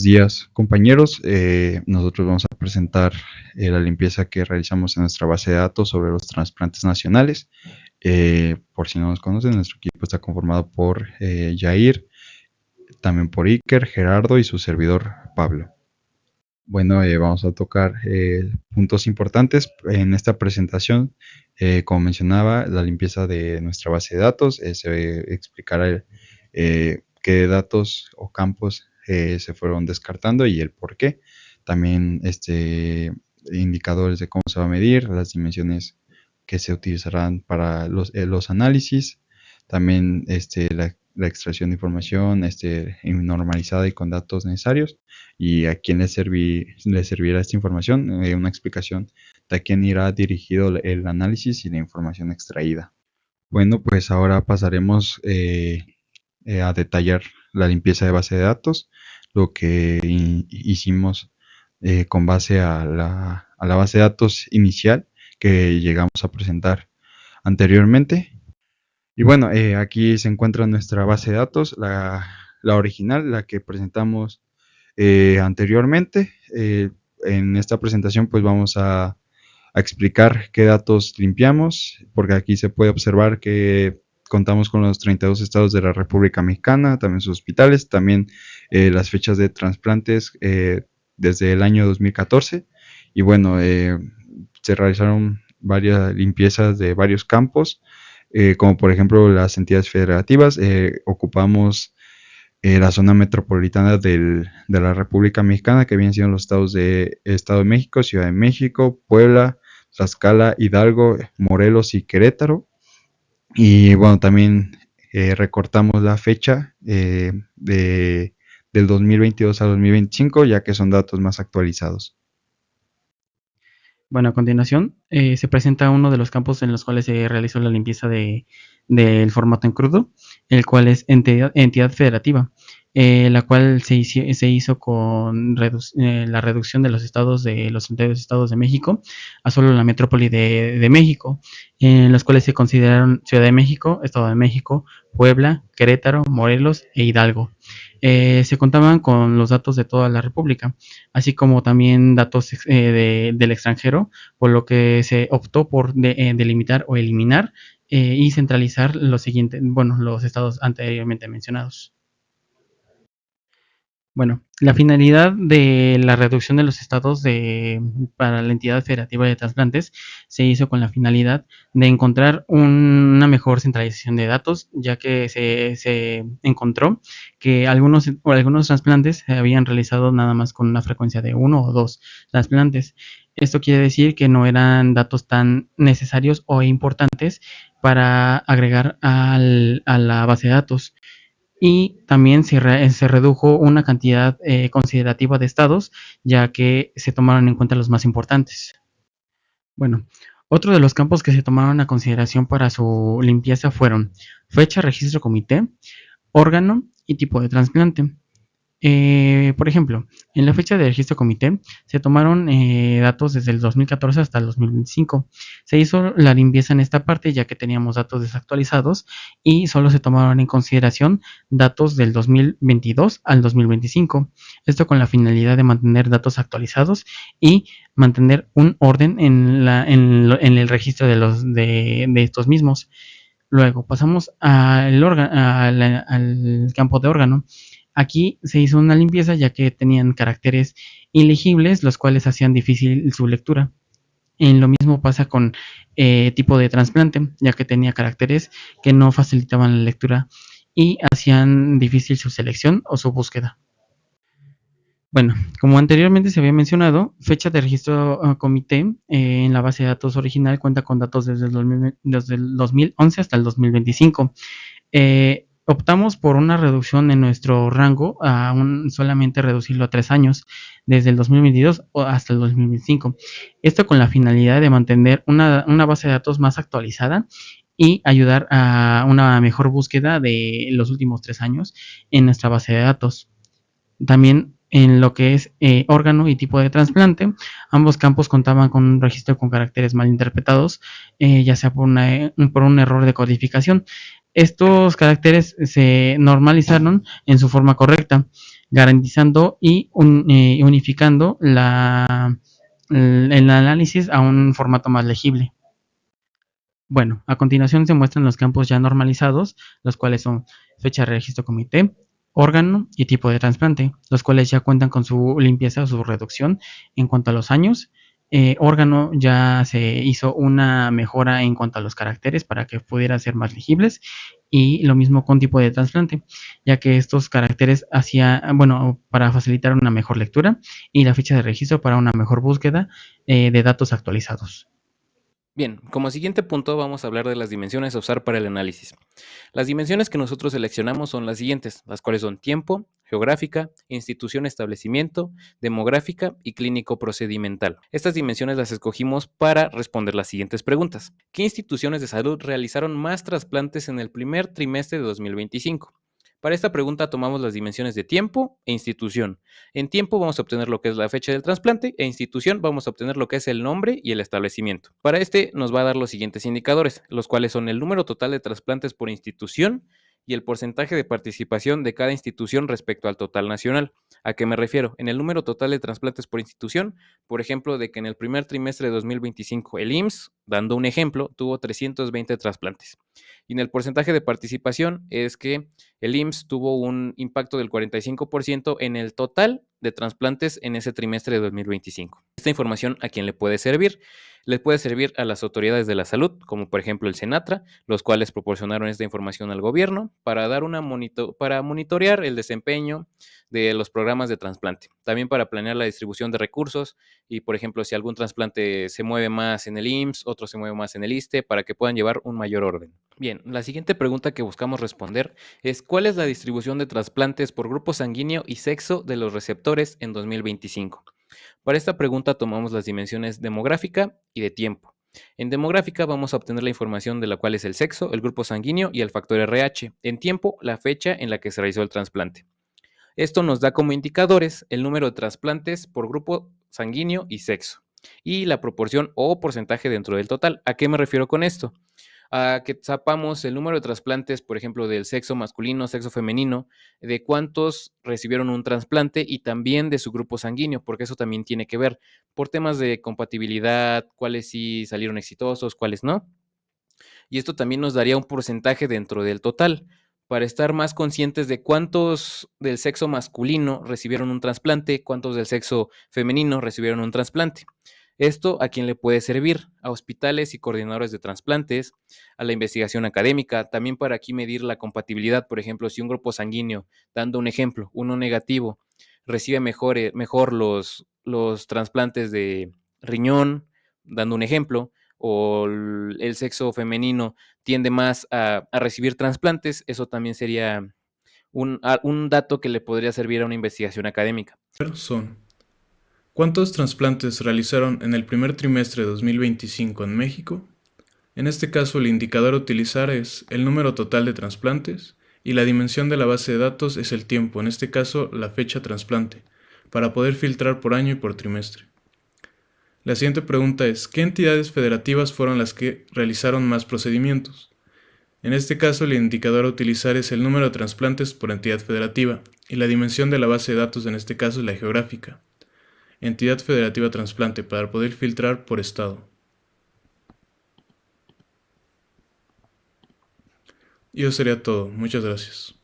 días, compañeros. Nosotros vamos a presentar la limpieza que realizamos en nuestra base de datos sobre los trasplantes nacionales. Por si no nos conocen, nuestro equipo está conformado por Jair, también por Iker, Gerardo y su servidor Pablo. Bueno, vamos a tocar puntos importantes en esta presentación. Como mencionaba, la limpieza de nuestra base de datos, se explicará qué datos o campos se fueron descartando y el por qué. También indicadores de cómo se va a medir, las dimensiones que se utilizarán para los análisis. También la extracción de información normalizada y con datos necesarios, y a quién le servirá esta información, una explicación de a quién irá dirigido el análisis y la información extraída. Bueno, pues ahora pasaremos a detallar la limpieza de base de datos, lo que hicimos con base a la base de datos inicial que llegamos a presentar anteriormente. Y bueno, aquí se encuentra nuestra base de datos, la original, la que presentamos anteriormente. En esta presentación pues vamos a explicar qué datos limpiamos, porque aquí se puede observar que contamos con los 32 estados de la República Mexicana, también sus hospitales, también las fechas de trasplantes desde el año 2014. Y bueno, se realizaron varias limpiezas de varios campos, como por ejemplo las entidades federativas. Ocupamos la zona metropolitana de la República Mexicana, que vienen siendo los estados de Estado de México, Ciudad de México, Puebla, Tlaxcala, Hidalgo, Morelos y Querétaro. Y bueno, también recortamos la fecha del 2022 al 2025, ya que son datos más actualizados. Bueno, a continuación se presenta uno de los campos en los cuales se realizó la limpieza del formato en crudo, el cual es entidad federativa, la cual se hizo con la reducción de los estados de los 32 estados de México a solo la metrópoli de México, en los cuales se consideraron Ciudad de México, Estado de México, Puebla, Querétaro, Morelos e Hidalgo. Se contaban con los datos de toda la República, así como también datos del extranjero, por lo que se optó por delimitar o eliminar y centralizar los estados anteriormente mencionados. Bueno, la finalidad de la reducción de los estados para la entidad federativa de trasplantes se hizo con la finalidad de encontrar una mejor centralización de datos, ya que se encontró que algunos trasplantes se habían realizado nada más con una frecuencia de 1 o 2 trasplantes. Esto quiere decir que no eran datos tan necesarios o importantes para agregar a la base de datos. Y también se redujo una cantidad considerativa de estados, ya que se tomaron en cuenta los más importantes. Bueno, otro de los campos que se tomaron a consideración para su limpieza fueron fecha, registro, comité, órgano y tipo de trasplante. Por ejemplo, en la fecha de registro comité se tomaron datos desde el 2014 hasta el 2025. Se hizo la limpieza en esta parte ya que teníamos datos desactualizados y solo se tomaron en consideración datos del 2022 al 2025. Esto con la finalidad de mantener datos actualizados y mantener un orden en el registro de estos mismos. Luego pasamos al campo de órgano. Aquí se hizo una limpieza ya que tenían caracteres ilegibles, los cuales hacían difícil su lectura. En lo mismo pasa con tipo de trasplante, ya que tenía caracteres que no facilitaban la lectura y hacían difícil su selección o su búsqueda. Bueno, como anteriormente se había mencionado, fecha de registro comité en la base de datos original cuenta con datos desde el 2011 hasta el 2025. Optamos por una reducción en nuestro rango a solamente reducirlo a 3 años, desde el 2022 hasta el 2025. Esto con la finalidad de mantener una base de datos más actualizada y ayudar a una mejor búsqueda de los últimos 3 años en nuestra base de datos. También en lo que es órgano y tipo de trasplante, ambos campos contaban con un registro con caracteres mal interpretados, ya sea por un error de codificación. Estos caracteres se normalizaron en su forma correcta, garantizando y unificando el análisis a un formato más legible. Bueno, a continuación se muestran los campos ya normalizados, los cuales son fecha de registro comité, órgano y tipo de trasplante, los cuales ya cuentan con su limpieza o su reducción en cuanto a los años. Órgano ya se hizo una mejora en cuanto a los caracteres para que pudiera ser más legibles, y lo mismo con tipo de trasplante, ya que estos caracteres hacía, bueno, para facilitar una mejor lectura, y la fecha de registro para una mejor búsqueda de datos actualizados. Bien, como siguiente punto vamos a hablar de las dimensiones a usar para el análisis. Las dimensiones que nosotros seleccionamos son las siguientes, las cuales son tiempo, geográfica, institución, establecimiento, demográfica y clínico procedimental. Estas dimensiones las escogimos para responder las siguientes preguntas. ¿Qué instituciones de salud realizaron más trasplantes en el primer trimestre de 2025? Para esta pregunta tomamos las dimensiones de tiempo e institución. En tiempo vamos a obtener lo que es la fecha del trasplante, e institución vamos a obtener lo que es el nombre y el establecimiento. Para este nos va a dar los siguientes indicadores, los cuales son el número total de trasplantes por institución y el porcentaje de participación de cada institución respecto al total nacional. ¿A qué me refiero? En el número total de trasplantes por institución, por ejemplo, de que en el primer trimestre de 2025 el IMSS, dando un ejemplo, tuvo 320 trasplantes. Y en el porcentaje de participación es que el IMSS tuvo un impacto del 45% en el total de trasplantes en ese trimestre de 2025. Esta información, ¿a quién le puede servir? Le puede servir a las autoridades de la salud, como por ejemplo el Senatra, los cuales proporcionaron esta información al gobierno para dar para monitorear el desempeño de los programas de trasplante, también para planear la distribución de recursos y, por ejemplo, si algún trasplante se mueve más en el IMSS, otro se mueve más en el ISSSTE, para que puedan llevar un mayor orden. Bien, la siguiente pregunta que buscamos responder es ¿cuál es la distribución de trasplantes por grupo sanguíneo y sexo de los receptores en 2025? Para esta pregunta tomamos las dimensiones demográfica y de tiempo. En demográfica vamos a obtener la información de la cual es el sexo, el grupo sanguíneo y el factor RH. En tiempo, la fecha en la que se realizó el trasplante. Esto nos da como indicadores el número de trasplantes por grupo sanguíneo y sexo, y la proporción o porcentaje dentro del total. ¿A qué me refiero con esto? A que sepamos el número de trasplantes, por ejemplo, del sexo masculino, sexo femenino, de cuántos recibieron un trasplante y también de su grupo sanguíneo, porque eso también tiene que ver por temas de compatibilidad, cuáles sí salieron exitosos, cuáles no. Y esto también nos daría un porcentaje dentro del total, para estar más conscientes de cuántos del sexo masculino recibieron un trasplante, cuántos del sexo femenino recibieron un trasplante. Esto a quién le puede servir, a hospitales y coordinadores de trasplantes, a la investigación académica, también para aquí medir la compatibilidad, por ejemplo, si un grupo sanguíneo, dando un ejemplo, uno negativo, recibe mejor los trasplantes de riñón, dando un ejemplo, o el sexo femenino tiende más a recibir trasplantes, eso también sería un dato que le podría servir a una investigación académica. Son: ¿cuántos trasplantes realizaron en el primer trimestre de 2025 en México? En este caso, el indicador a utilizar es el número total de trasplantes y la dimensión de la base de datos es el tiempo, en este caso la fecha trasplante, para poder filtrar por año y por trimestre. La siguiente pregunta es: ¿qué entidades federativas fueron las que realizaron más procedimientos? En este caso, el indicador a utilizar es el número de trasplantes por entidad federativa y la dimensión de la base de datos, en este caso es la geográfica. Entidad federativa trasplante, para poder filtrar por estado. Y eso sería todo. Muchas gracias.